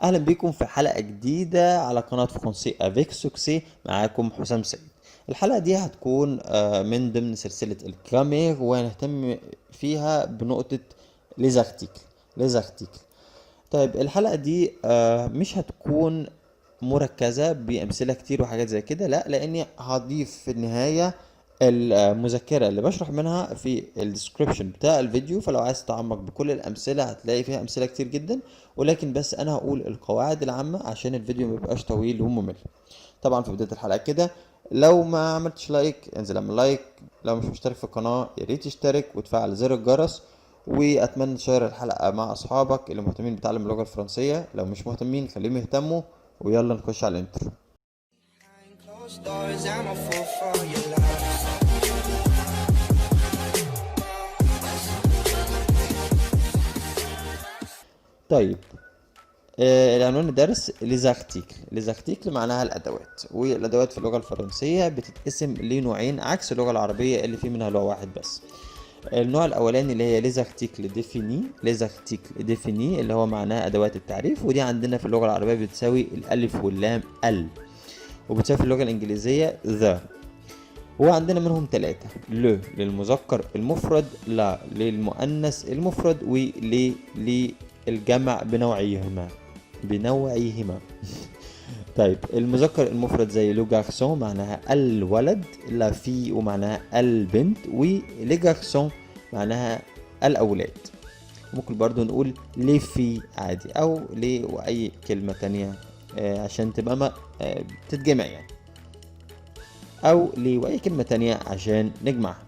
اهلا بيكم في حلقة جديدة على قناة فرونسي افيك سوكسي. معاكم حسام سيد. الحلقة دي هتكون من ضمن سلسلة الجرامير، وهنهتم فيها بنقطة ليزارتيكل. ليزارتيكل. طيب الحلقة دي مش هتكون مركزة بأمثلة كتير وحاجات زي كده، لا، لأني هضيف في النهاية المذكرة اللي بشرح منها في الديسكريبشن بتاع الفيديو، فلو عايز تتعمق بكل الأمثلة هتلاقي فيها أمثلة كتير جدا، ولكن بس أنا هقول القواعد العامة عشان الفيديو ميبقاش طويل وممل. طبعا في بداية الحلقة كده، لو ما عملتش لايك انزل اعمل لايك، لو مش مشترك في القناة ياريت تشترك وتفعل زر الجرس، واتمنى تشير الحلقة مع اصحابك اللي مهتمين بتعلم اللغة الفرنسية. لو مش مهتمين خليهم يهتموا، ويلا نخش على الانترو. طيب العنوان الدرس ليزارتيكل. ليزارتيكل معناها الادوات، والادوات في اللغه الفرنسيه بتتقسم لنوعين عكس اللغه العربيه اللي فيه منها نوع واحد بس. النوع الاولاني اللي هي ليزارتيكل ديفيني. ليزارتيكل ديفيني اللي هو معناها ادوات التعريف، ودي عندنا في اللغه العربيه بتساوي الالف واللام ال، وبتساوي في اللغه الانجليزيه ذا. وعندنا منهم ثلاثة: لو للمذكر المفرد، لا للمؤنث المفرد، ولي للجمع بنوعيهما. طيب المذكر المفرد زي لو جارسون معناها الولد، لا في ومعناها البنت، ولي جارسون معناها الأولاد. ممكن برضو نقول لي في عادي، أو لي وأي كلمة تانية عشان تبقى ما تتجمع يعني، أو لي وأي كلمة تانية عشان نجمعها.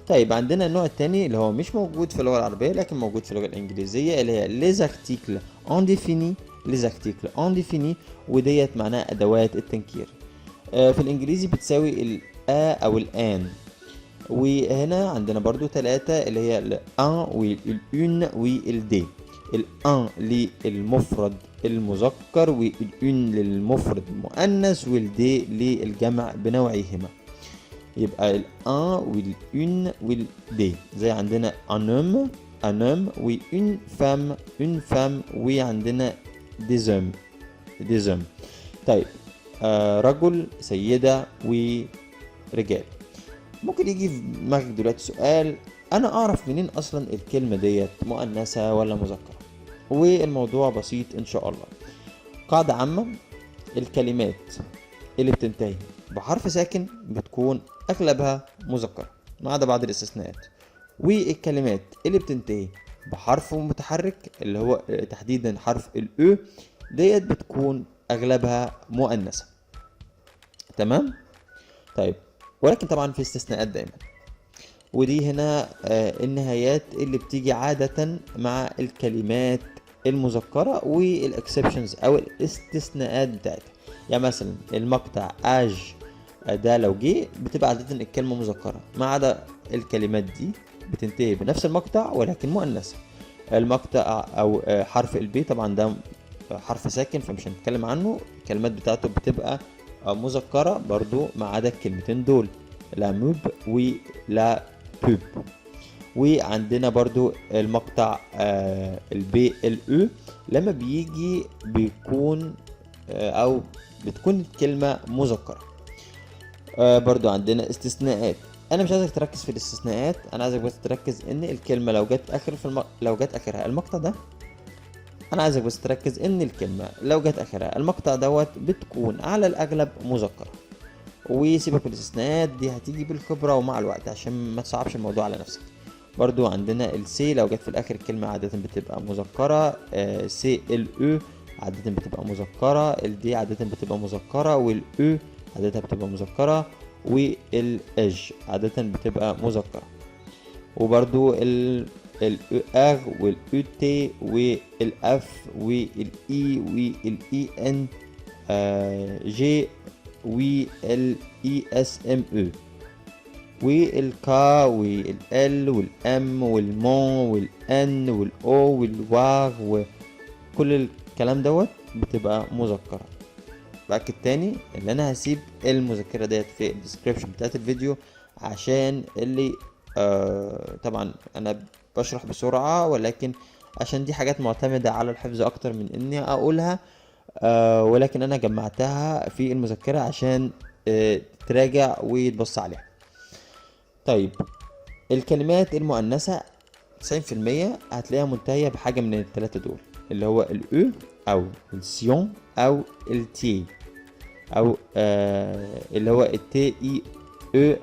طيب عندنا النوع الثاني اللي هو مش موجود في اللغة العربية لكن موجود في اللغة الإنجليزية، اللي هي les articles indéfinis. les articles indéfinis وديت معناها أدوات التنكير. في الإنجليزي بتساوي ال a أو ال an. وهنا عندنا برضو ثلاثة اللي هي ال un وال une وال des. ال un للمفرد المذكر، وال une للمفرد المؤنث، وال des للجمع بنوعيهما. يبقى ال un وال une وال des. زي عندنا un homme و une femme وعندنا des hommes. طيب رجل، سيدة، ورجال. ممكن يجي في دماغك دلوقتي سؤال: انا اعرف منين اصلا الكلمة ديت مؤنثة ولا مذكرة؟ والموضوع بسيط ان شاء الله. قاعدة عامة: الكلمات اللي بتنتهي بحرف ساكن بتكون اغلبها مذكرة ما عدا بعض الاستثناءات، والكلمات اللي بتنتهي بحرف متحرك اللي هو تحديدا حرف الاو ديت بتكون اغلبها مؤنثة. تمام؟ طيب ولكن طبعا في استثناءات دايما، ودي هنا النهايات اللي بتيجي عادة مع الكلمات المذكرة والاكسبشنز او الاستثناءات بتاعتها. يعني مثلا المقطع اج ده لو جه بتبقى عادة الكلمة مذكرة، ما عدا الكلمات دي بتنتهي بنفس المقطع ولكن مؤنثة. المقطع او حرف البي طبعا ده حرف ساكن فمش هنتكلم عنه، الكلمات بتاعته بتبقى مذكرة برضو ما عدا الكلمتين دول، لا موب ولا بوب. وعندنا برضو المقطع البي الاو لما بيجي بيكون او بتكون الكلمة مذكرة. برضو عندنا استثناءات. انا مش عايزك تركز في الاستثناءات، انا عايزك بس تركز ان الكلمة لو جت لو جت اخرها المقطع ده، انا عايزك بس تركز ان الكلمة لو جت اخرها المقطع دوت بتكون على الاغلب مذكرة. وسيبك من الاستثناءات دي هتيجي بالخبرة ومع الوقت عشان ما تصعبش الموضوع على نفسك. برضو عندنا السي لو جت في الاخر الكلمة عادة بتبقى مذكرة، سي الاو عادة بتبقى مذكرة، الدي عادة بتبقى مذكرة، والاو عادة بتبقى مذكرة، والاج عادة بتبقى مذكرة. وبرضو ار والاو تي والاف والاي والاي ان جي والاي اس ام او والكا والال والام والمون والان والاو والواغ، وكل الكلام دوت بتبقى مذكرة. باكد تاني ان انا هسيب المذكرة ديت في الديسكريبشن بتاعت الفيديو عشان اللي طبعا انا بشرح بسرعة، ولكن عشان دي حاجات معتمدة على الحفظ اكتر من اني اقولها. ولكن انا جمعتها في المذكرة عشان تراجع وتبص عليها. طيب، الكلمات المؤنثة 90% هتلاقيها منتهية بحاجة من الثلاثة دول، اللي هو الأو أو السيون أو التي، أو اللي هو التي إي أو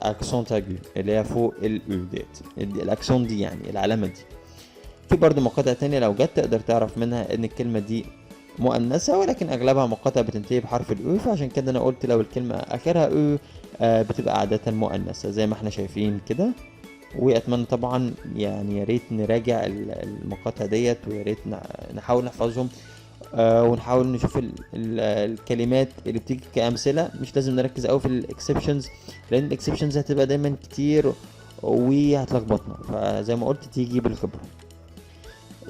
أكسون تاجو اللي هي فوق الأو ديت، الأكسون دي يعني العلامة دي. في برضو مقاطع تانية لو جت تقدر تعرف منها إن الكلمة دي مؤنثة، ولكن أغلبها مقاطع بتنتهي بحرف الأو، فعشان كده أنا قلت لو الكلمة آخرها أو بتبقى عادة مؤنثة زي ما احنا شايفين كده. واتمنى طبعا يعني يا ريت نراجع المقاطع ديت، ويا ريت نحاول نحفظهم، ونحاول نشوف الكلمات اللي بتيجي كأمثلة. مش لازم نركز قوي في الاكسبشنز، لان الاكسبشنز هتبقى دايما كتير وهتلخبطنا، فزي ما قلت تيجي بالخبرة.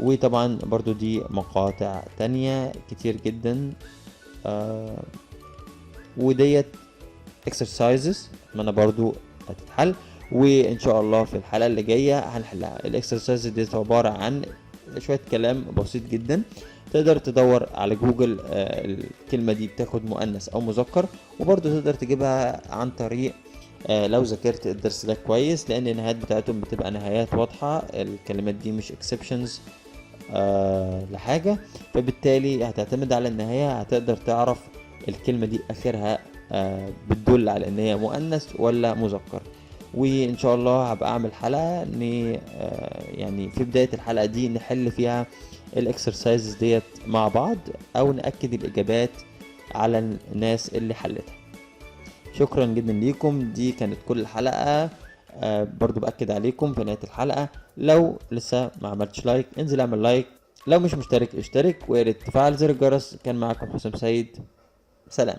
وطبعا برضو دي مقاطع تانية كتير جدا، وديت exercises اتمنى برضو هتتحل، وان شاء الله في الحلقه اللي جايه هنحلها. الاكسرسايز دي عباره عن شويه كلام بسيط جدا، تقدر تدور على جوجل الكلمه دي بتاخد مؤنث او مذكر، وبرضه تقدر تجيبها عن طريق لو ذاكرت الدرس ده كويس، لان النهايات بتاعتهم بتبقى نهايات واضحه، الكلمات دي مش اكسبشنز لحاجه، فبالتالي هتعتمد على النهايه، هتقدر تعرف الكلمه دي اخرها بتدل على ان هي مؤنث ولا مذكر. وان شاء الله هبقى اعمل حلقه يعني في بدايه الحلقه دي نحل فيها الاكسرسايزز ديت مع بعض، او ناكد الاجابات على الناس اللي حلتها. شكرا جدا ليكم، دي كانت كل الحلقه. برضو باكد عليكم في نهايه الحلقه، لو لسه ما عملتش لايك انزل اعمل لايك، لو مش مشترك اشترك، ويا ريت تفعل زر الجرس. كان معكم حسام سيد، سلام.